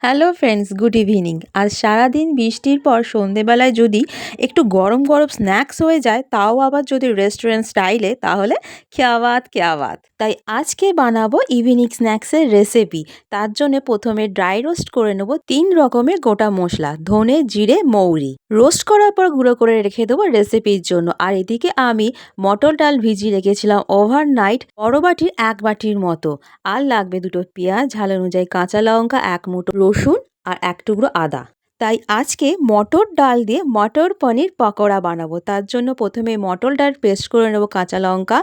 Hello friends, good evening. আজ সারাদিন বৃষ্টির পর সন্ধেবেলায় যদি একটু গরম গরম স্ন্যাক্স হয়ে যায়, তাও আবার যদি রেস্টুরেন্ট স্টাইলে, তাহলে ক্যা বাত ক্যা বাত। তাই আজকে বানাবো ইভিনিং স্ন্যাক্সের রেসিপি। তার জন্য প্রথমে ড্রাই রোস্ট করে নেবো 3 রকমের গোটা মশলা, ধনে, জিরে, মৌরি। রোস্ট করার পর গুঁড়ো করে রেখে দেবো রেসিপির জন্য। আর এদিকে আমি মটর ডাল ভিজিয়ে রেখেছিলাম ওভারনাইট, বড় বাটির 1 বাটির মতো। আর লাগবে 2টো পেঁয়াজ, ঝাল অনুযায়ী কাঁচা লঙ্কা, 1 মুঠো রসুন আর 1 টুকরো আদা। তাই আজকে মটর ডাল দিয়ে মটর পনির পকোড়া বানাবো। তার জন্য প্রথমে মটর ডাল পেস্ট করে নেবো, কাঁচা লঙ্কা।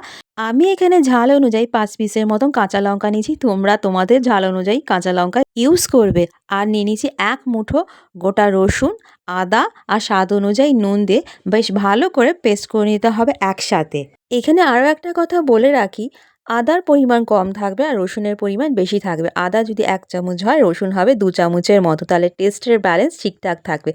আমি এখানে ঝাল অনুযায়ী 5 পিসের মতন কাঁচা লঙ্কা নিয়েছি, তোমরা তোমাদের ঝাল অনুযায়ী কাঁচা লঙ্কা ইউজ করবে। আর নিয়ে নিয়েছি 1 মুঠো গোটা রসুন, আদা আর স্বাদ অনুযায়ী নুন দিয়ে বেশ ভালো করে পেস্ট করে নিতে হবে একসাথে। এখানে আরও একটা কথা বলে রাখি, আদার পরিমাণ কম থাকবে আর রসুনের পরিমাণ বেশি থাকবে। আদা যদি 1 চামচ হয়, রসুন হবে 2 চামচের মতো, তাহলে টেস্টের ব্যালেন্স ঠিকঠাক থাকবে।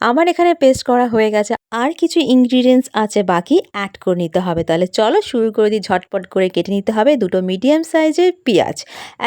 আমার এখানে পেস্ট করা হয়ে গেছে, আর কিছু ইনগ্রিডিয়েন্টস আছে বাকি, অ্যাড করে নিতে হবে। তাহলে চলো শুরু করে দিই। ঝটপট করে কেটে নিতে হবে 2টো মিডিয়াম সাইজের পেঁয়াজ,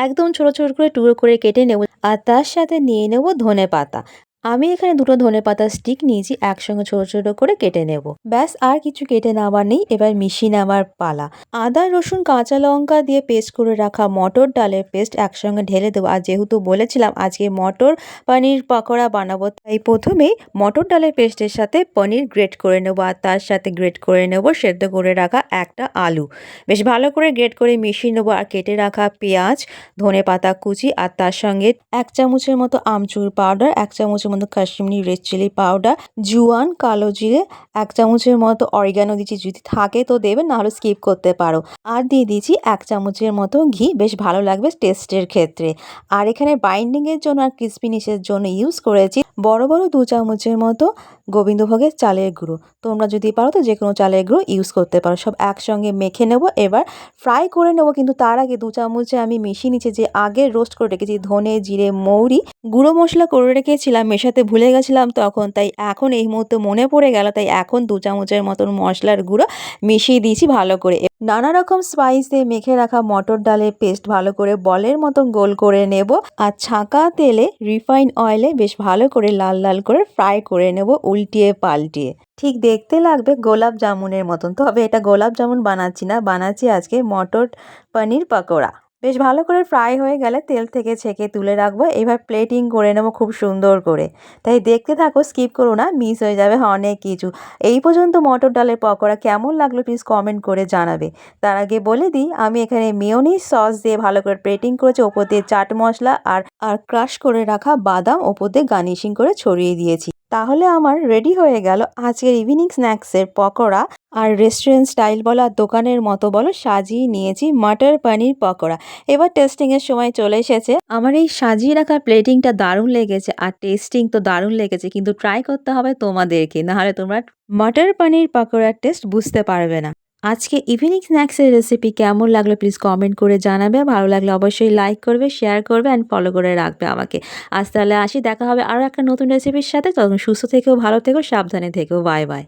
একদম ছোট ছোট করে টুকরো করে কেটে নেব। আর তার সাথে নিয়ে নেব ধনে পাতা। আমি এখানে 2টো ধনে পাতার স্টিক নিয়েছি, একসঙ্গে ছোট ছোট করে কেটে নেব। ব্যাস, আর কিছু কেটে নেওয়ার নেই, এবার মিশিয়ে নেওয়ার পালা। আদা, রসুন, কাঁচা লঙ্কা দিয়ে পেস্ট করে রাখা মটর ডালের পেস্ট একসঙ্গে ঢেলে দেবো। আর যেহেতু বলেছিলাম আজকে মটর পনির পকোড়া বানাবো, তাই প্রথমেই মটর ডালের পেস্টের সাথে পনির গ্রেট করে নেবো। আর তার সাথে গ্রেট করে নেব সেদ্ধ করে রাখা একটা আলু। বেশ ভালো করে গ্রেট করে মিশিয়ে নেবো। আর কেটে রাখা পেঁয়াজ, ধনে পাতা কুচি, আর তার সঙ্গে 1 চামচের মতো আমচুর পাউডার, 1 চামচের মতো কাশ্মীরি রেড চিলি পাউডার, জুয়ান, কালো জিরে, 1 চামচের মতো অরিগানো দিচ্ছি, যদি থাকে তো দেবে, নাহলে স্কিপ করতে পারো। আর দিয়ে দিয়েছি 1 চামচের মতো ঘি, বেশ ভালো লাগবে টেস্টের ক্ষেত্রে। আর এখানে বাইন্ডিংয়ের জন্য আর ক্রিস্পিনেসের জন্য ইউজ করেছি বড় বড় 2 চামচের মতো গোবিন্দভোগের চালের গুঁড়ো। তোমরা যদি পারো তো যে কোনো চালের গুঁড়ো ইউজ করতে পারো। সব একসঙ্গে মেখে নেব, এবার ফ্রাই করে নেব। কিন্তু তার আগে 2 চামচে আমি মিশিয়ে নিচ্ছি যে আগে রোস্ট করে রেখেছি ধনে, জিরে, মৌরি, গুঁড়ো মশলা করে রেখেছিলাম, মেশাতে ভুলে গেছিলাম তখন, তাই এখন এই মুহূর্তে মনে পড়ে গেল, তাই এখন 2 চামচের মতন মশলার গুঁড়ো মিশিয়ে দিয়েছি ভালো করে। নানা রকম স্পাইস দিয়ে মেখে রাখা মটর ডালের পেস্ট ভালো করে বলের মতন গোল করে নেব। আর ছাঁকা তেলে, রিফাইন অয়েলে বেশ ভালো করে লাল লাল করে ফ্রাই করে নেব, উল্টিয়ে পাল্টিয়ে। ঠিক দেখতে লাগবে গোলাপ জামুনের মতন, তবে এটা গোলাপ জামুন বানাচ্ছি না, বানাচ্ছি আজকে মটর পনির পকোড়া। বেশ ভালো করে ফ্রাই হয়ে গেলে তেল থেকে ছেঁকে তুলে রাখবো। এবার প্লেটিং করে নেবো খুব সুন্দর করে। তাই দেখতে থাকো, স্কিপ করো না, মিস হয়ে যাবে অনেক কিছু। এই পর্যন্ত মটর ডালের পকোড়া কেমন লাগলো প্লিজ কমেন্ট করে জানাবে। তার আগে বলে দিই, আমি এখানে মেয়োনিজ সস দিয়ে ভালো করে প্লেটিং করেছি, ওপর দিয়ে চাট মশলা আর ক্রাশ করে রাখা বাদাম ওপর দিয়ে গার্নিশিং করে ছড়িয়ে দিয়েছি। তাহলে আমার রেডি হয়ে গেল আজকের ইভিনিং স্ন্যাক্সের পকোড়া। আর রেস্টুরেন্ট স্টাইল বলো আর দোকানের মতো বলো, সাজিয়ে নিয়েছি মটর পনির পকোড়া। এবার টেস্টিংয়ের সময় চলে এসেছে। আমার এই সাজিয়ে রাখা প্লেটিংটা দারুণ লেগেছে, আর টেস্টিং তো দারুণ লেগেছে, কিন্তু ট্রাই করতে হবে তোমাদেরকে, নাহলে তোমরা মটর পনির পকোড়ার টেস্ট বুঝতে পারবে না। আজকে ইভিনিং স্ন্যাক্সের রেসিপি কেমন লাগলো প্লিজ কমেন্ট করে জানাবে। ভালো লাগলে অবশ্যই লাইক করবে, শেয়ার করবে অ্যান্ড ফলো করে রাখবে আমাকে। আজ তাহলে আসি, দেখা হবে আরও একটা নতুন রেসিপির সাথে। তখন সুস্থ থেকেও, ভালো থেকো, সাবধানে থেকো। Bye bye.